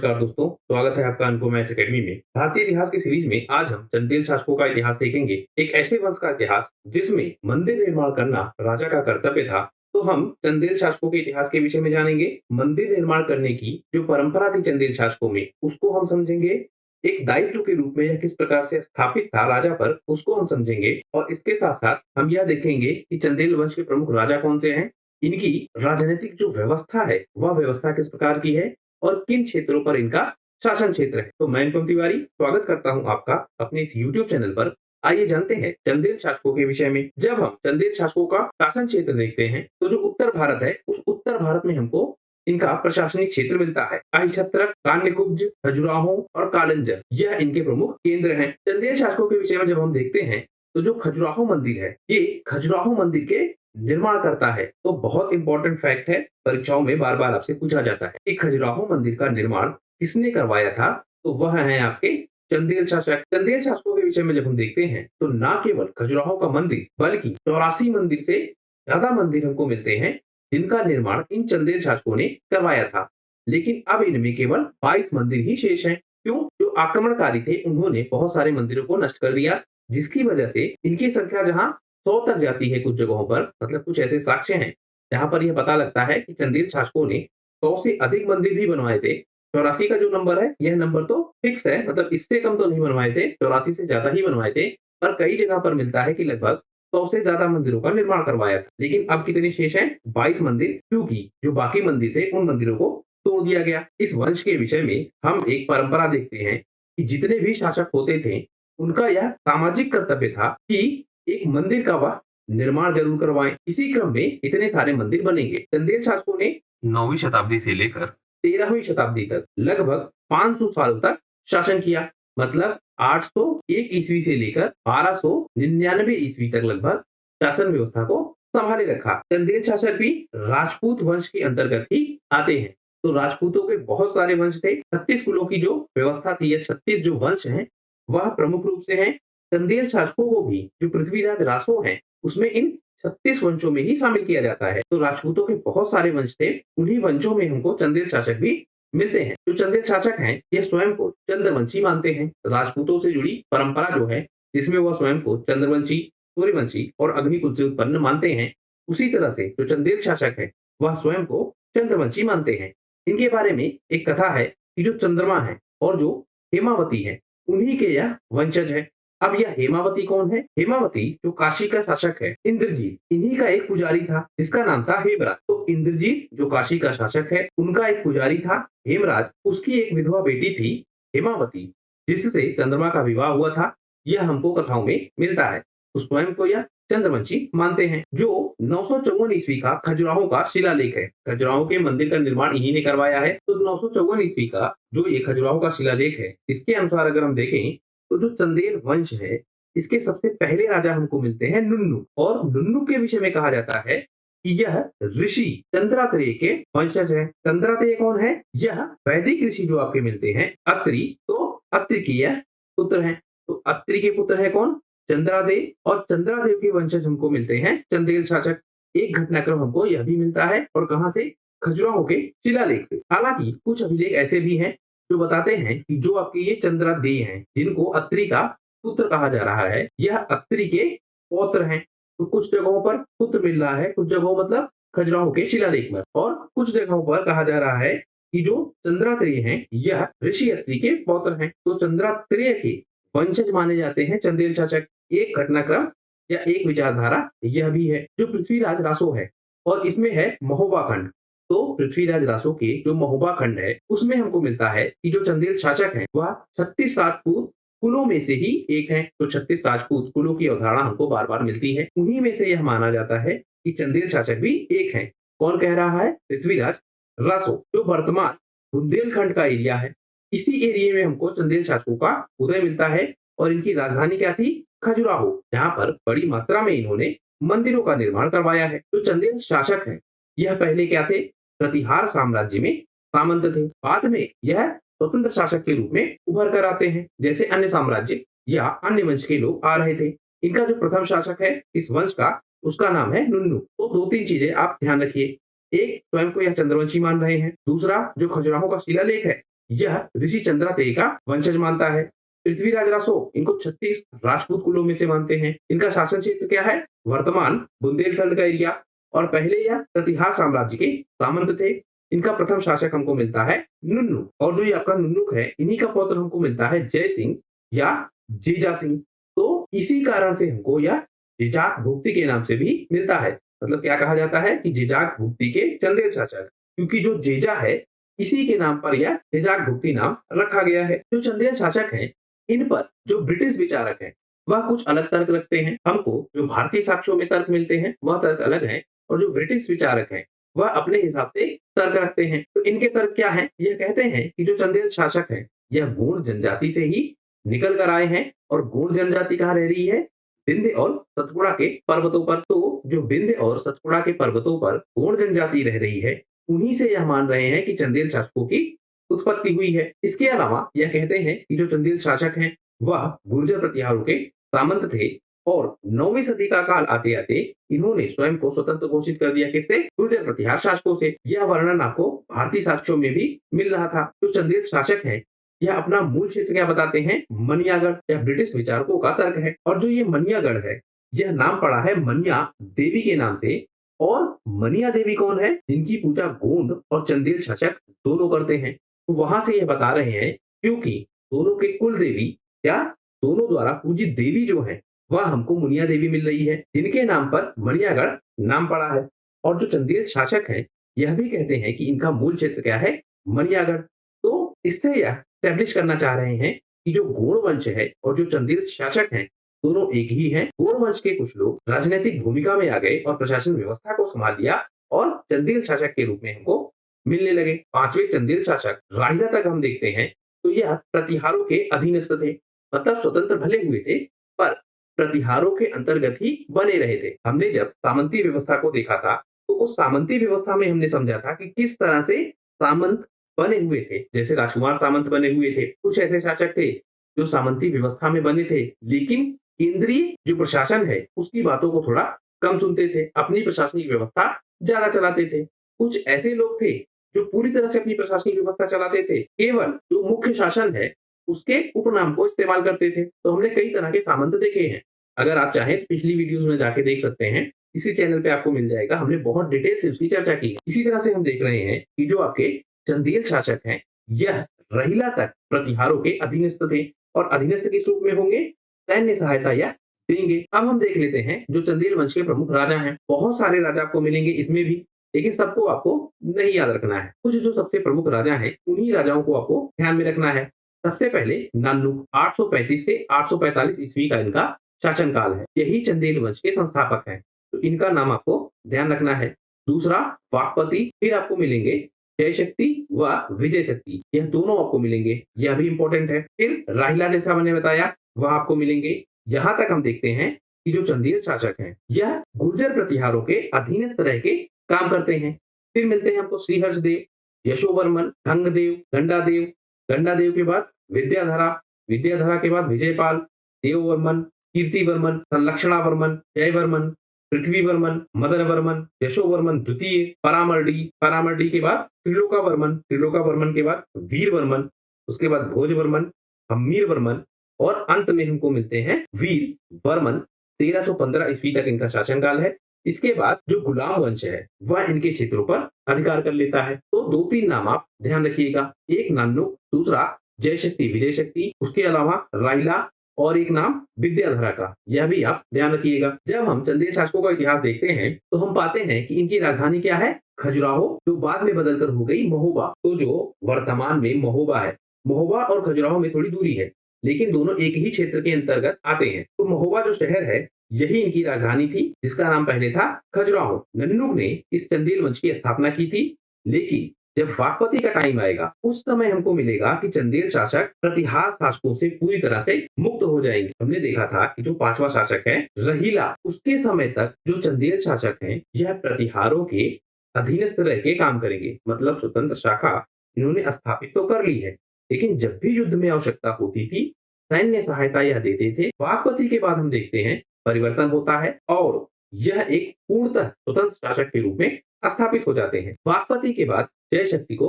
नमस्कार दोस्तों, स्वागत है आपका अनुपम मैथ्स अकेडमी में। भारतीय इतिहास की सीरीज में आज हम चंदेल शासकों का इतिहास देखेंगे। एक ऐसे वंश का इतिहास जिसमें मंदिर निर्माण करना राजा का कर्तव्य था। तो हम चंदेल शासकों के इतिहास के विषय में जानेंगे। मंदिर निर्माण करने की जो परंपरा थी चंदेल शासकों में, उसको हम समझेंगे। एक दायित्व के रूप में यह किस प्रकार से स्थापित था राजा पर, उसको हम समझेंगे। और इसके साथ साथ हम यह देखेंगे कि चंदेल वंश के प्रमुख राजा कौन से हैं, इनकी राजनीतिक जो व्यवस्था है वह व्यवस्था किस प्रकार की है और किन क्षेत्रों पर इनका शासन क्षेत्र है। तो मैं अनुपम तिवारी स्वागत करता हूं आपका अपने इस YouTube चैनल पर। आइए जानते हैं चंदेल शासकों के विषय में। जब हम चंदेल शासकों का शासन क्षेत्र देखते हैं तो जो उत्तर भारत है, उस उत्तर भारत में हमको इनका प्रशासनिक क्षेत्र मिलता है। अहिछत्रक, कान्यकुब्ज, खजुराहो और कालंजर, यह इनके प्रमुख केंद्र हैं। चंदेल शासकों के विषय में जब हम देखते हैं तो जो खजुराहो मंदिर है, ये खजुराहो मंदिर के निर्माण करता है। तो बहुत इंपॉर्टेंट फैक्ट है, परीक्षाओं में बार बार आपसे पूछा जाता है कि खजुराहो मंदिर का निर्माण किसने करवाया था। तो वह है आपके चंदेल शासक। चंदेल शासकों के विषय में जब हम देखते हैं तो ना केवल खजुराहो का मंदिर बल्कि 84 मंदिर से ज्यादा मंदिर हमको मिलते हैं जिनका निर्माण इन चंदेल शासकों ने करवाया था। लेकिन अब इनमें केवल 22 मंदिर ही शेष हैं। क्यों? जो आक्रमणकारी थे उन्होंने बहुत सारे मंदिरों को नष्ट कर दिया, जिसकी वजह से इनकी संख्या जहां 100 तक जाती है कुछ जगहों पर, मतलब कुछ ऐसे साक्ष्य हैं जहां पर यह पता लगता है कि चंदेल शासकों ने 100 से अधिक मंदिर भी बनवाए थे। 84 का जो नंबर है, यह नंबर तो फिक्स है, मतलब इससे कम तो नहीं बनवाए थे, 84 से ज्यादा ही बनवाए थे। पर कई जगह पर मिलता है कि लगभग 100 से ज्यादा मंदिरों का निर्माण करवाया था। लेकिन अब कितने शेष हैं? 22 मंदिर, क्योंकि जो बाकी मंदिर थे उन मंदिरों को तोड़ दिया गया। इस वंश के विषय में हम एक परंपरा देखते हैं कि जितने भी शासक होते थे उनका यह सामाजिक कर्तव्य था कि एक मंदिर का वह निर्माण जरूर करवाएं। इसी क्रम में इतने सारे मंदिर बनेंगे। चंदेल शासकों ने 9वीं शताब्दी से लेकर 13वीं शताब्दी तक लगभग 500 साल तक शासन किया। मतलब 801 ईस्वी से लेकर 1299 ईस्वी तक लगभग शासन व्यवस्था को संभाले रखा। चंदेल शासक भी राजपूत वंश के अंतर्गत ही आते हैं। तो राजपूतों के बहुत सारे वंश थे। 36 कुलों की जो व्यवस्था थी या 36 जो वंश हैं, वह प्रमुख रूप से हैं। चंदेल शासकों को भी जो पृथ्वीराज रासो हैं उसमें इन 36 वंशों में ही शामिल किया जाता है। तो राजपूतों के बहुत सारे वंश थे, उन्हीं वंशों में हमको चंदेल शासक भी मिलते हैं। जो चंदेल शासक हैं यह स्वयं को चंद्रवंशी मानते हैं। राजपूतों से जुड़ी परंपरा जो है जिसमें वह स्वयं को चंद्रवंशी, सूर्यवंशी और अग्निकुल से उत्पन्न मानते हैं, उसी तरह से जो चंदेल शासक है वह स्वयं को चंद्रवंशी मानते हैं। इनके बारे में एक कथा है कि जो चंद्रमा है और जो हेमावती है उन्हीं के यह वंशज है। अब यह हेमावती कौन है? हेमावती जो काशी का शासक है इंद्रजीत, इन्हीं का एक पुजारी था जिसका नाम था हेमराज। तो इंद्रजीत जो काशी का शासक है उनका एक पुजारी था हेमराज, उसकी एक विधवा बेटी थी हेमावती, जिससे चंद्रमा का विवाह हुआ था। यह हमको कथाओं में मिलता है। तो स्वयं को यह चंद्रवंशी मानते हैं। जो 954 ईस्वी का खजुराहो का शिलालेख है, खजुराहो के मंदिर का निर्माण इन्हीं ने करवाया है। तो 954 ईस्वी का जो ये खजुराहो का शिलालेख है, इसके अनुसार अगर हम देखें तो जो चंदेल वंश है इसके सबसे पहले राजा हमको मिलते हैं नुन्नू। और नुन्नू के विषय में कहा जाता है कि यह ऋषि चंद्रात्रेय के वंशज है। चंद्रात्रेय कौन है? यह वैदिक ऋषि जो आपके मिलते हैं अत्रि, तो अत्रि के यह पुत्र हैं। तो अत्रि के पुत्र है कौन? चंद्रादेव। और चंद्रादेव के वंशज हमको मिलते हैं चंदेल शासक। एक घटनाक्रम हमको यह भी मिलता है, और कहां से? खजुराहो के शिलालेख से। हालांकि कुछ अभिलेख ऐसे भी हैं जो बताते हैं कि जो आपके ये चंद्रादेय हैं जिनको अत्रि का पुत्र कहा जा रहा है, यह अत्रि के पौत्र हैं। तो कुछ जगहों पर पुत्र मिल रहा है, कुछ जगहों मतलब खजुराहो के शिलालेख में, और कुछ जगहों पर कहा जा रहा है कि जो चंद्रात्रेय हैं यह ऋषि अत्रि के पौत्र हैं। तो चंद्रात्रेय के वंशज माने जाते हैं चंदेल शासक। एक घटनाक्रम या एक विचारधारा यह भी है जो पृथ्वीराज रासो है, और इसमें है महोबा खंड। तो पृथ्वीराज रासो के जो महोबा खंड है उसमें हमको मिलता है कि जो चंदेल शासक है वह 36 राजपूत कुलों में से ही एक है। तो 36 राजपूत कुलों की अवधारणा हमको बार बार मिलती है, उन्हीं में से यह माना जाता है कि चंदेल शासक भी एक है। कौन कह रहा है? पृथ्वीराज रासो, जो वर्तमान बुंदेलखंड का एरिया है। इसी एरिया में हमको चंदेल शासकों का उदय मिलता है, और इनकी राजधानी क्या थी? खजुराहो, जहां पर बड़ी मात्रा में इन्होंने मंदिरों का निर्माण करवाया है। जो चंदेल शासक है यह पहले क्या थे? प्रतिहार साम्राज्य में सामंत थे। बाद में यह स्वतंत्र शासक के रूप में उभर कर आते हैं, जैसे अन्य साम्राज्य या अन्य वंश के लोग आ रहे थे। इनका जो प्रथम शासक है इस वंश का, उसका नाम है नुन्नू। तो 2-3 चीजें आप ध्यान रखिए। एक, स्वयं को यह चंद्रवंशी मान रहे हैं। दूसरा, जो खजुराहो का शिलालेख है यह ऋषि चंद्रातेय का वंशज मानता है। पृथ्वीराज रासो इनको 36 राजपूत कुलों में से मानते हैं। इनका शासन क्षेत्र क्या है? वर्तमान बुंदेलखंड का एरिया। और पहले यह प्रतिहार साम्राज्य के सामंत थे। इनका प्रथम शासक हमको मिलता है नुन्नुक, और जो ये आपका नुन्नुक है, इन्हीं का पौत्र हमको मिलता है जय सिंह या जीजा सिंह। तो इसी कारण से हमको यह जिजाक भुक्ति के नाम से भी मिलता है। मतलब क्या कहा जाता है कि जिजाक भुक्ति के चंदेल शासक, क्योंकि जो जेजा है इसी के नाम पर यह जिजाक भुक्ति नाम रखा गया है। जो चंदेल शासक हैं, इन पर जो ब्रिटिश विचारक हैं वह कुछ अलग तर्क रखते हैं। हमको जो भारतीय साक्ष्यों में तर्क मिलते हैं वह तर्क अलग है, और जो ब्रिटिश विचारक हैं वह अपने हिसाब से तर्क रखते हैं। तो इनके तर्क क्या है? यह कहते हैं कि जो चंदेल शासक है यह गोंड जनजाति से ही निकल कर आए हैं, और गोंड जनजाति कहाँ रह रही है? विंध्य और सतपुड़ा के पर्वतों पर। तो जो विंध्य और सतपुड़ा के पर्वतों पर गोंड जनजाति रह रही है, उन्हीं से यह मान रहे हैं कि चंदेल शासकों की उत्पत्ति हुई है। इसके अलावा यह कहते हैं कि जो चंदेल शासक हैं वह गुर्जर प्रतिहारों के सामंत थे, और 9वीं सदी का काल आते आते इन्होंने स्वयं को स्वतंत्र घोषित कर दिया। किससे? गुर्जर प्रतिहार शासकों से। यह वर्णन आपको भारतीय साक्ष्यों में भी मिल रहा था। जो चंदेल शासक है यह अपना मूल क्षेत्र क्या बताते हैं? मनियागढ़। यह ब्रिटिश विचारकों का तर्क है। और जो ये मनियागढ़ है, यह नाम पड़ा है मनिया देवी के नाम से। और मनिया देवी कौन है? जिनकी पूजा गोंड और चंदेल शासक दोनों करते हैं। तो वहां से यह बता रहे हैं, क्योंकि दोनों के कुल देवी या दोनों द्वारा पूजित देवी जो है वह हमको मुनिया देवी मिल रही है, जिनके नाम पर मनियागढ़ नाम पड़ा है। और जो चंदेल शासक है यह भी कहते हैं कि इनका मूल क्षेत्र क्या है? मनियागढ़। तो इससे यह स्टैब्लिश करना चाह रहे हैं कि जो गोंड वंश है और जो चंदेल शासक हैं दोनों एक ही हैं। गोंड वंश के कुछ लोग राजनीतिक भूमिका में आ गए और प्रशासन व्यवस्था को संभाल लिया, और चंदेल शासक के रूप में हमको मिलने लगे। पांचवें चंदेल शासक राहिला तक हम देखते हैं तो यह प्रतिहारों के अधीनस्थ थे। मतलब स्वतंत्र भले हुए थे, पर प्रतिहारों के अंतर्गत ही बने रहे थे। हमने जब सामंती व्यवस्था को देखा था तो उस सामंती व्यवस्था में हमने समझा था कि किस तरह से सामंत बने हुए थे। जैसे राजकुमार सामंत बने हुए थे, कुछ ऐसे शासक थे जो सामंती व्यवस्था में बने थे, लेकिन केंद्रीय जो प्रशासन है उसकी बातों को थोड़ा कम सुनते थे, अपनी प्रशासनिक व्यवस्था ज्यादा चलाते थे। कुछ ऐसे लोग थे जो पूरी तरह से अपनी प्रशासनिक व्यवस्था चलाते थे, केवल जो मुख्य शासन है उसके उपनाम को इस्तेमाल करते थे। तो हमने कई तरह के सामंत देखे हैं। अगर आप चाहें तो पिछली वीडियोस में जाके देख सकते हैं, इसी चैनल पे आपको मिल जाएगा। हमने बहुत डिटेल से उसकी चर्चा की है। इसी तरह से हम देख रहे हैं कि जो आपके चंदेल शासक हैं यह रहिला तक प्रतिहारों के अधीनस्थ थे, और अधीनस्थ किस रूप में होंगे? सैन्य सहायता या देंगे। अब हम देख लेते हैं जो चंदेल वंश के प्रमुख राजा हैं। बहुत सारे राजा आपको मिलेंगे इसमें भी, लेकिन सबको आपको नहीं याद रखना है। कुछ जो सबसे प्रमुख राजा हैं उन्हीं राजाओं को आपको ध्यान में रखना है। सबसे पहले नान्नुक 835 से 845 ईस्वी का इनका शासनकाल है। यही चंदेल वंश के संस्थापक हैं, तो इनका नाम आपको ध्यान रखना है। दूसरा वाकपति, फिर आपको मिलेंगे जय शक्ति व विजय शक्ति, यह दोनों आपको मिलेंगे, यह भी इंपॉर्टेंट है। फिर राहिला जैसा मैंने बताया वह आपको मिलेंगे। यहाँ तक हम देखते हैं कि जो चंदेल शासक हैं यह गुर्जर प्रतिहारों के अधीनस्थ रह के काम करते हैं। फिर मिलते हैं हमको श्रीहर्ष देव, यशोवर्मन, धंगदेव, गंडादेव, गंडादेव के बाद विद्याधरा, विद्याधरा के बाद विजयपाल, देववर्मन, कीर्तिवर्मन, संलक्षणावर्मन, जयवर्मन, पृथ्वीवर्मन, मदनवर्मन, यशोवर्मन द्वितीय, परामर्डी, परामर्डी के बाद त्रिलोकावर्मन, त्रिलोकावर्मन के बाद वीरवर्मन, उसके बाद भोजवर्मन, हम्मीरवर्मन, और अंत में हमको मिलते हैं वीर वर्मन। 1315 ईस्वी तक इनका शासनकाल है। इसके बाद जो गुलाम वंश है वह इनके क्षेत्रों पर अधिकार कर लेता है। तो 2-3 नाम आप ध्यान रखिएगा, एक नान्नुक, दूसरा जय शक्ति विजय शक्ति, उसके अलावा राइला, और एक नाम विद्याधरा का, यह भी आप ध्यान रखिएगा। जब हम चंदेल शासकों का इतिहास देखते हैं तो हम पाते हैं कि इनकी राजधानी क्या है? खजुराहो, जो बाद में बदलकर हो गई महोबा। तो जो वर्तमान में महोबा है, महोबा और खजुराहो में थोड़ी दूरी है, लेकिन दोनों एक ही क्षेत्र के अंतर्गत आते हैं। तो महोबा जो शहर है यही इनकी राजधानी थी, जिसका नाम पहले था खजुराहो। नन्नुक ने इस चंदेल वंश की स्थापना की थी, लेकिन जब वाकपति का टाइम आएगा उस समय हमको मिलेगा कि चंदेल शासक प्रतिहार शासकों से पूरी तरह से मुक्त हो जाएंगे। हमने देखा था कि जो 5वां शासक है रहीला, उसके समय तक जो चंदेल शासक हैं यह प्रतिहारों के अधीनस्थ रह के काम करेंगे। मतलब स्वतंत्र शाखा इन्होंने स्थापित तो कर ली है, लेकिन जब भी युद्ध में आवश्यकता होती थी सैन्य सहायता यह देते थे। वाकपति के बाद हम देखते हैं परिवर्तन होता है और यह एक पूर्णतः स्वतंत्र शासक के रूप में स्थापित हो जाते हैं। वाकपति के बाद जय शक्ति को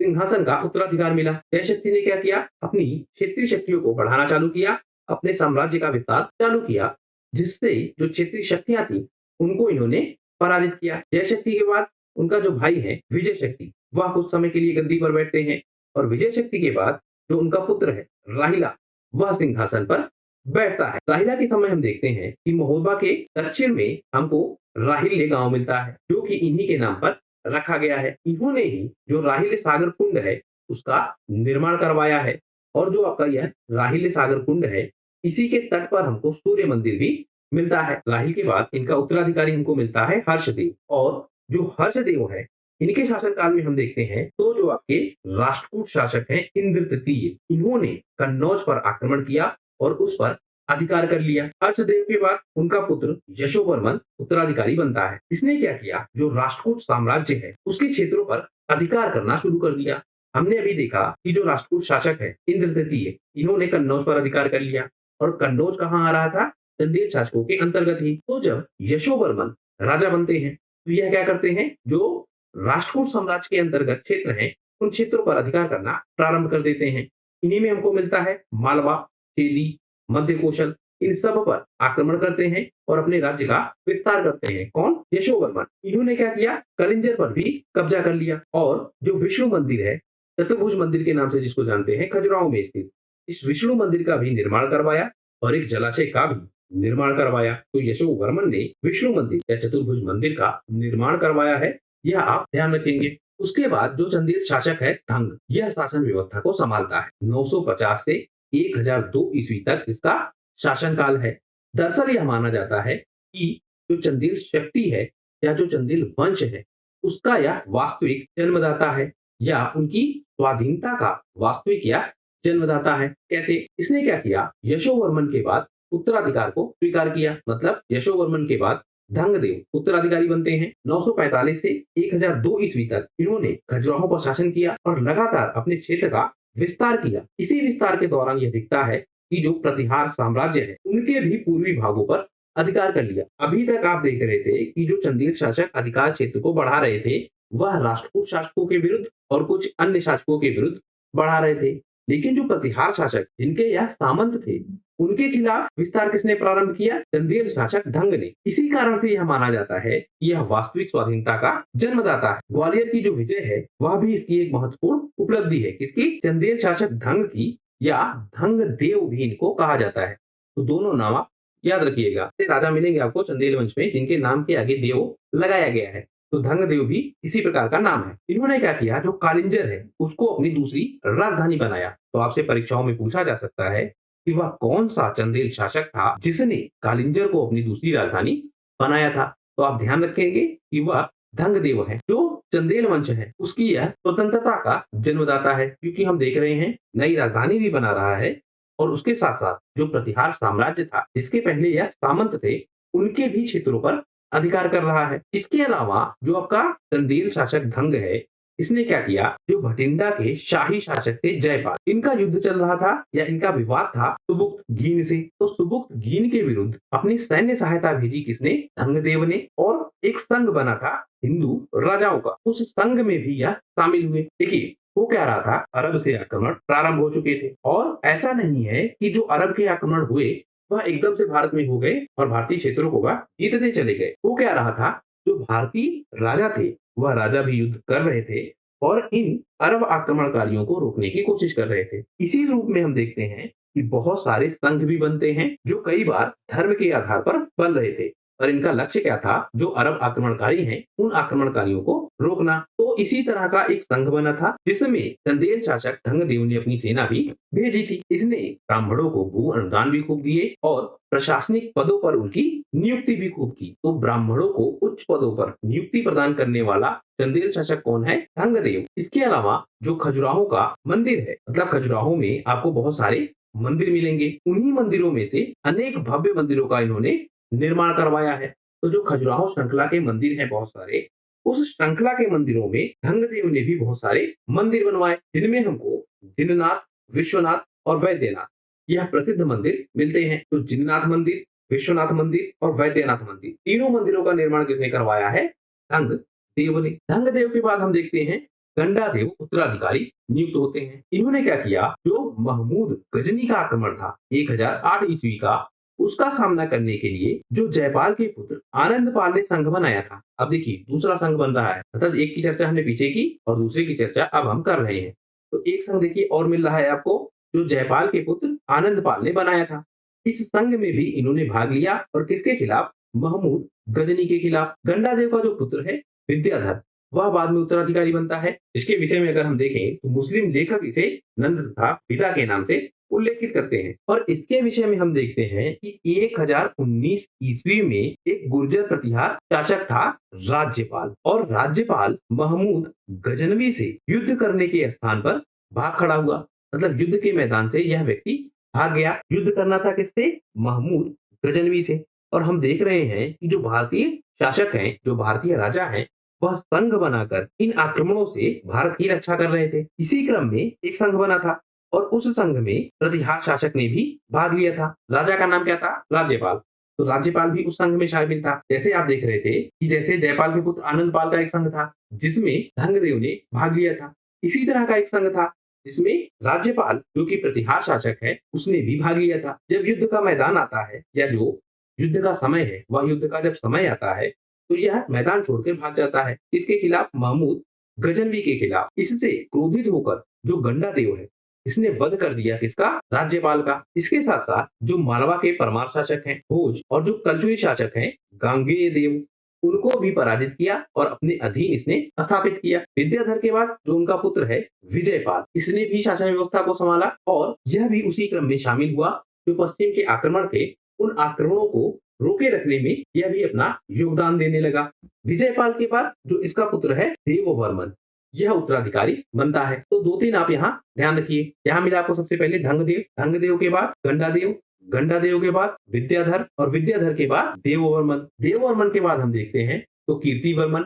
सिंहासन का उत्तराधिकार मिला। जयशक्ति ने क्या किया, अपनी क्षेत्रीय शक्तियों को बढ़ाना चालू किया, अपने साम्राज्य का विस्तार चालू किया, जिससे जो क्षेत्रीय शक्तियां थी उनको इन्होंने पराजित किया। जयशक्ति के बाद उनका जो भाई है विजय शक्ति, वह कुछ समय के लिए गद्दी पर बैठते हैं और विजय शक्ति के बाद जो उनका पुत्र है राहिला, वह सिंहासन पर बैठता है। राहिला के समय हम देखते हैं कि महोबा के दक्षिण में हमको राहिले गांव मिलता है, जो कि इन्हीं के नाम पर रखा गया है। इन्होंने ही जो राहिले सागर कुंड है उसका निर्माण करवाया है और जो आपका यह राहिले सागर कुंड है, इसी के तट पर हमको सूर्य मंदिर भी मिलता है। राहिल के बाद इनका उत्तराधिकारी हमको मिलता है हर्षदेव, और जो हर्षदेव है इनके शासनकाल में हम देखते हैं तो जो आपके राष्ट्रकूट शासक हैं इंद्र तृतीय, इन्होंने कन्नौज पर आक्रमण किया और उस पर अधिकार कर लिया। हर्षदेव के बाद उनका पुत्र यशोवर्मन उत्तराधिकारी बनता है। इसने क्या किया, जो राष्ट्रकूट साम्राज्य है उसके क्षेत्रों पर अधिकार करना शुरू कर दिया। हमने अभी देखा कि जो राष्ट्रकूट शासक है इंद्र तृतीय, इन्होंने कन्नौज पर अधिकार कर लिया और कन्नौज कहाँ आ रहा था, चंदेल शासकों के अंतर्गत ही। तो जब यशोवर्मन राजा बनते हैं तो यह क्या करते हैं, जो राष्ट्रकूट साम्राज्य के अंतर्गत क्षेत्र हैं उन क्षेत्रों पर अधिकार करना प्रारंभ कर देते हैं। इन्हीं में हमको मिलता है मालवा, चेदी, मध्य कौशल, इन सब पर आक्रमण करते हैं और अपने राज्य का विस्तार करते हैं। कौन, यशोवर्मन। इन्होंने क्या किया, कलिंजर पर भी कब्जा कर लिया और जो विष्णु मंदिर है, चतुर्भुज मंदिर के नाम से जिसको जानते हैं, खजुराहो में स्थित, इस विष्णु मंदिर का भी निर्माण करवाया और एक जलाशय का भी निर्माण करवाया। तो यशोवर्मन ने विष्णु मंदिर या चतुर्भुज मंदिर का निर्माण करवाया है, यह आप ध्यान रखेंगे। उसके बाद जो चंदेल शासक है धंग, यह शासन व्यवस्था को संभालता है। 950 से 1002 ईस्वी तक इसका शासनकाल है। दरअसल यह माना जाता है कि जो चंदेल शक्ति है या जो चंदेल वंश है उसका यह वास्तविक जन्मदाता है या उनकी स्वाधीनता का वास्तविक या जन्मदाता है। कैसे, इसने क्या किया, यशोवर्मन के बाद उत्तराधिकार को स्वीकार किया। मतलब यशोवर्मन के बाद धंगदेव उत्तराधिकारी बनते हैं। 945 से 1002 ईस्वी तक इन्होंने खजुराहो पर शासन किया और लगातार अपने क्षेत्र का विस्तार किया। इसी विस्तार के दौरान यह दिखता है कि जो प्रतिहार साम्राज्य है उनके भी पूर्वी भागों पर अधिकार कर लिया। अभी तक आप देख रहे थे कि जो चंदेल शासक अधिकार क्षेत्र को बढ़ा रहे थे वह राष्ट्रकूट शासकों के विरुद्ध और कुछ अन्य शासकों के विरुद्ध बढ़ा रहे थे, लेकिन जो प्रतिहार शासक जिनके यह सामंत थे उनके खिलाफ विस्तार किसने प्रारंभ किया, चंदेल शासक धंग ने। इसी कारण से यह माना जाता है कि यह वास्तविक स्वाधीनता का जन्मदाता है। ग्वालियर की जो विजय है वह भी इसकी एक महत्वपूर्ण उपलब्धि है। किसकी, चंदेल शासक धंग की, या धंग देव भी इनको कहा जाता है। तो दोनों नाम आप याद रखिएगा। राजा मिलेंगे आपको चंदेल वंश में जिनके नाम के आगे देव लगाया गया है, तो धंगदेव भी इसी प्रकार का नाम है। इन्होंने क्या किया, जो कालिंजर है उसको अपनी दूसरी राजधानी बनाया। तो आपसे परीक्षाओं में पूछा जा सकता है कि वह कौन सा चंदेल शासक था जिसने कालिंजर को अपनी दूसरी राजधानी बनाया था। तो आप ध्यान रखेंगे कि वह धंगदेव है। जो चंदेल वंश है उसकी यह स्वतंत्रता का जन्मदाता है, क्योंकि हम देख रहे हैं नई राजधानी भी बना रहा है और उसके साथ साथ जो प्रतिहार साम्राज्य था जिसके पहले यह सामंत थे उनके भी क्षेत्रों पर अधिकार कर रहा है। इसके अलावा जो आपका चंदेल शासक धंग है, इसने क्या किया, जो भटिंडा के शाही शासक थे जयपाल, इनका युद्ध चल रहा था या इनका विवाद था सुबुक्तगीन से। तो सुबुक्तगीन के विरुद्ध अपनी सैन्य सहायता भेजी किसने, धंगदेव ने। और एक संघ बना था हिंदू राजाओं का, उस संघ में भी यह शामिल हुए। देखिए वो क्या रहा था, अरब से आक्रमण प्रारंभ हो चुके थे और ऐसा नहीं है कि जो अरब के आक्रमण हुए वह एकदम से भारत में हो गए और भारतीय क्षेत्रों को वह जीतते चले गए। वो क्या रहा था, जो भारतीय राजा थे वह राजा भी युद्ध कर रहे थे और इन अरब आक्रमणकारियों को रोकने की कोशिश कर रहे थे। इसी रूप में हम देखते हैं कि बहुत सारे संघ भी बनते हैं जो कई बार धर्म के आधार पर बन रहे थे और इनका लक्ष्य क्या था, जो अरब आक्रमणकारी हैं उन आक्रमणकारियों को रोकना। तो इसी तरह का एक संघ बना था जिसमें चंदेल शासक धंगदेव ने अपनी सेना भी भेजी थी। इसने ब्राह्मणों को भू अनुदान भी खूब दिए और प्रशासनिक पदों पर उनकी नियुक्ति भी खूब की। तो ब्राह्मणों को उच्च पदों पर नियुक्ति प्रदान करने वाला चंदेल शासक कौन है, धंगदेव। इसके अलावा जो खजुराहो का मंदिर है, मतलब खजुराहो में आपको बहुत सारे मंदिर मिलेंगे, उन्हीं मंदिरों में से अनेक भव्य मंदिरों का इन्होंने निर्माण करवाया है। तो जो खजुराहो श्रृंखला के मंदिर हैं बहुत सारे, उस श्रृंखला के मंदिरों में धंगदेव ने भी बहुत सारे मंदिर बनवाए, जिनमें हमको जिननाथ, विश्वनाथ और वैद्यनाथ यह प्रसिद्ध मंदिर मिलते हैं। तो जिननाथ मंदिर, विश्वनाथ मंदिर और वैद्यनाथ मंदिर, तीनों मंदिरों का निर्माण किसने करवाया है, धंगदेव ने। धंगदेव के बाद हम देखते हैं गंडादेव उत्तराधिकारी नियुक्त होते हैं। इन्होंने क्या किया, जो महमूद गजनी का आक्रमण था 1008 ईस्वी का, उसका सामना करने के लिए जो जयपाल के पुत्र आनंदपाल ने संघ बनाया था। अब देखिए दूसरा संघ बन रहा है, मतलब एक की चर्चा हमने पीछे की और दूसरे की चर्चा अब हम कर रहे हैं। तो एक संघ देखिए और मिल रहा है आपको, जो जयपाल के पुत्र आनंदपाल ने बनाया था। इस संघ में भी इन्होंने भाग लिया और किसके खिलाफ, महमूद गजनी के खिलाफ। गंडादेव का जो पुत्र है विद्याधर, वह बाद में उत्तराधिकारी बनता है। इसके विषय में अगर हम देखें तो मुस्लिम लेखक इसे नंद तथा पिता के नाम से उल्लेखित करते हैं। और इसके विषय में हम देखते हैं कि 1019 ईस्वी में एक गुर्जर प्रतिहार शासक था राज्यपाल, और राज्यपाल महमूद गजनवी से युद्ध करने के स्थान पर भाग खड़ा हुआ। मतलब युद्ध के मैदान से यह व्यक्ति भाग गया। युद्ध करना था किससे, महमूद गजनवी से। और हम देख रहे हैं कि जो भारतीय शासक हैं, जो भारतीय राजा हैं, वह संघ बनाकर इन आक्रमणों से भारत की रक्षा कर रहे थे। इसी क्रम में एक संघ बना था और उस संघ में प्रतिहार शासक ने भी भाग लिया था। राजा का नाम क्या था, राज्यपाल। तो राज्यपाल भी उस संघ में शामिल था। जैसे आप देख रहे थे कि जैसे जयपाल के पुत्र आनंदपाल का एक संघ था जिसमें धंगदेव ने भाग लिया था, इसी तरह का एक संघ था जिसमें राज्यपाल जो कि प्रतिहार शासक है उसने भी भाग लिया था। जब युद्ध का मैदान आता है या जो युद्ध का समय है, वह युद्ध का जब समय आता है तो यह मैदान छोड़कर भाग जाता है। इसके खिलाफ महमूद गजनवी के खिलाफ। इससे क्रोधित होकर जो गंडादेव है, इसने वध कर दिया किसका, राज्यपाल का। इसके साथ साथ जो मालवा के परमार शासक हैं भोज, और जो कलचुई शासक हैं गांगेय देव, उनको भी पराजित किया और अपने अधीन इसने स्थापित किया। विद्याधर के बाद जो उनका पुत्र है विजयपाल, इसने भी शासन व्यवस्था को संभाला और यह भी उसी क्रम में शामिल हुआ। जो पश्चिम के आक्रमण थे, उन आक्रमणों को रोके रखने में यह भी अपना योगदान देने लगा। विजयपाल के बाद जो इसका पुत्र है देववर्मन, यह उत्तराधिकारी बनता है। तो 2-3 आप यहाँ ध्यान रखिए। यहाँ मिला आपको सबसे पहले धंगदेव, धंगदेव के बाद गंडादेव, गंडादेव के बाद विद्याधर, और विद्याधर के बाद देववर्मन। देववर्मन के बाद हम देखते हैं तो कीर्तिवर्मन,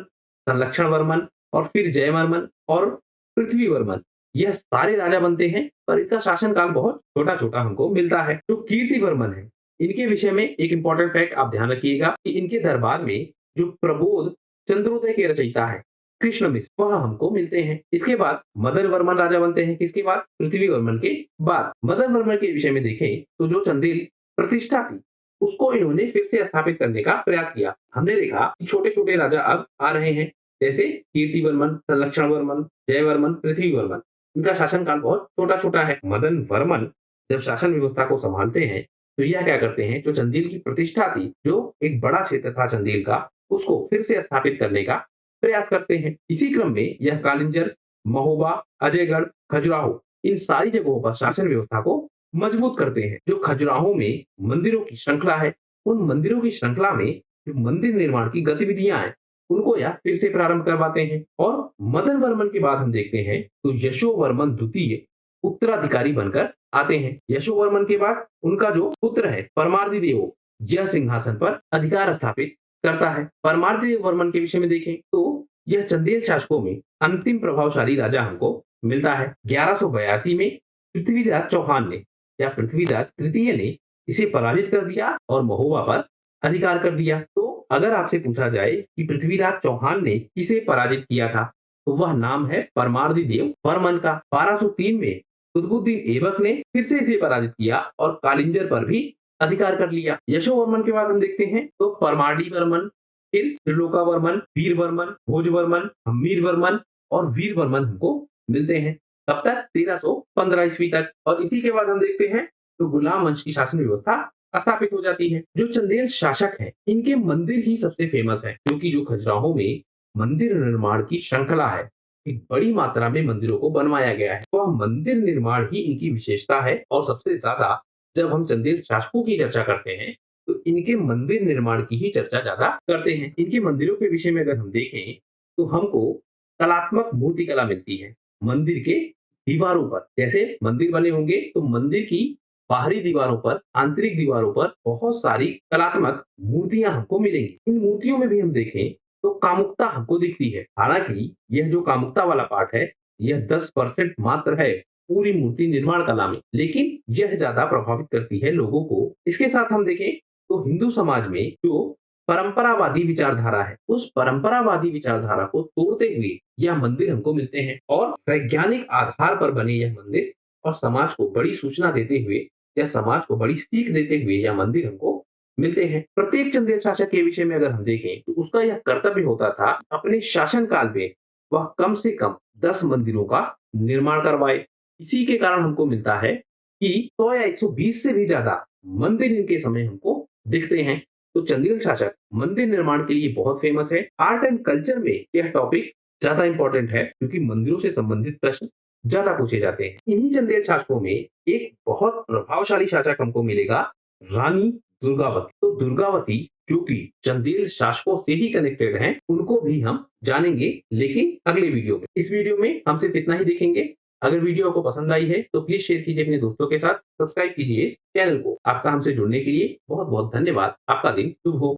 संरक्षण वर्मन, और फिर जयवर्मन और पृथ्वीवर्मन। यह सारे राजा बनते हैं, पर इनका शासनकाल बहुत छोटा छोटा हमको मिलता है। जो कीर्तिवर्मन है, इनके विषय में एक इंपॉर्टेंट फैक्ट आप ध्यान रखिएगा कि इनके दरबार में जो प्रबोध चंद्रोदय के रचयिता है कृष्ण मिश्र, वह हमको मिलते हैं। इसके बाद मदन वर्मन राजा बनते हैं। किसके बाद, पृथ्वी वर्मन के बाद। मदन वर्मन के विषय में देखें तो जो चंदेल प्रतिष्ठा थी उसको इन्होंने फिर से स्थापित करने का प्रयास किया। हमने देखा कि छोटे छोटे राजा अब आ रहे हैं, जैसे कीर्तिवर्मन, संरक्षण वर्मन, जयवर्मन, पृथ्वी वर्मन। इनका शासनकाल बहुत छोटा छोटा है। मदन वर्मन जब शासन व्यवस्था को संभालते हैं तो यह क्या करते हैं, जो चंदेल की प्रतिष्ठा थी, जो एक बड़ा क्षेत्र था चंदेल का, उसको फिर से स्थापित करने का प्रयास करते हैं। इसी क्रम में यह कालिंजर, महोबा, अजयगढ़, खजुराहो, इन सारी जगहों पर शासन व्यवस्था को मजबूत करते हैं। जो खजुराहो में मंदिरों की श्रृंखला है, उन मंदिरों की श्रृंखला में जो मंदिर निर्माण की गतिविधियां हैं, उनको यह फिर से प्रारंभ करवाते हैं। और मदन वर्मन के बाद हम देखते हैं तो यशोवर्मन द्वितीय उत्तराधिकारी बनकर आते हैं। यशोवर्मन के बाद उनका जो पुत्र है परमार्दी देव, यह सिंहासन पर अधिकार स्थापित करता है। परमार्दी वर्मन के विषय में देखें तो यह चंदेल शासकों में अंतिम प्रभावशाली राजा हमको मिलता है। 1182 में पृथ्वीराज चौहान ने या पृथ्वीराज तृतीय ने इसे पराजित कर दिया और महोबा पर अधिकार कर दिया। तो अगर आपसे पूछा जाए कि पृथ्वीराज चौहान ने किसे पराजित किया था, तो वह नाम है परमार्दी देव वर्मन का। 1203 में कुतुबुद्दीन ऐबक ने फिर से इसे पराजित किया और कालिंजर पर भी अधिकार कर लिया। यशोवर्मन के बाद हम देखते हैं तो परमार्दी वर्मन, फिर त्रिलोका वर्मन, वीर वर्मन, भोज वर्मन, हम्मीर वर्मन और वीर वर्मन हमको मिलते हैं। तब तक 1315 ईस्वी तक। और इसी के बाद हम देखते हैं तो गुलाम वंश की शासन व्यवस्था स्थापित हो जाती है। जो चंदेल शासक हैं, इनके मंदिर ही सबसे फेमस है, क्योंकि जो खजुराहो में मंदिर निर्माण की श्रृंखला है, एक बड़ी मात्रा में मंदिरों को बनवाया गया है। वह मंदिर निर्माण ही इनकी विशेषता है। और सबसे ज्यादा जब हम चंदेल शासकों की चर्चा करते हैं तो इनके मंदिर निर्माण की ही चर्चा ज्यादा करते हैं। इनके मंदिरों के विषय में अगर हम देखें तो हमको कलात्मक मूर्तिकला मिलती है मंदिर के दीवारों पर। जैसे मंदिर बने होंगे तो मंदिर की बाहरी दीवारों पर, आंतरिक दीवारों पर बहुत सारी कलात्मक मूर्तियां हमको मिलेंगी। इन मूर्तियों में भी हम देखें तो कामुकता हमको दिखती है। हालांकि यह जो कामुकता वाला पार्ट है, यह 10% मात्र है पूरी मूर्ति निर्माण कला में, लेकिन यह ज्यादा प्रभावित करती है लोगों को। इसके साथ हम देखें तो हिंदू समाज में जो परंपरावादी विचारधारा है, उस परंपरावादी विचारधारा को तोड़ते हुए यह मंदिर हमको मिलते हैं और वैज्ञानिक आधार पर बने यह मंदिर और समाज को बड़ी सूचना देते हुए या समाज को बड़ी सीख देते हुए यह मंदिर हमको मिलते हैं। प्रत्येक चंदेल शासक के विषय में अगर हम देखें तो उसका यह कर्तव्य होता था अपने शासन काल में वह कम से कम 10 मंदिरों का निर्माण करवाए। इसी के कारण हमको मिलता है कि 100 या 120 से भी ज्यादा मंदिर इनके समय हमको दिखते हैं। तो चंदेल शासक मंदिर निर्माण के लिए बहुत फेमस है। आर्ट एंड कल्चर में यह टॉपिक ज्यादा इंपॉर्टेंट है क्योंकि मंदिरों से संबंधित प्रश्न ज्यादा पूछे जाते हैं। इन्हीं चंदेल शासकों में एक बहुत प्रभावशाली शासक हमको मिलेगा, रानी दुर्गावती। तो दुर्गावती जो कि चंदेल शासकों से ही कनेक्टेड हैं, उनको भी हम जानेंगे लेकिन अगले वीडियो में। इस वीडियो में हम सिर्फ इतना ही देखेंगे। अगर वीडियो आपको पसंद आई है तो प्लीज शेयर कीजिए अपने दोस्तों के साथ, सब्सक्राइब कीजिए इस चैनल को। आपका हमसे जुड़ने के लिए बहुत बहुत धन्यवाद। आपका दिन शुभ हो।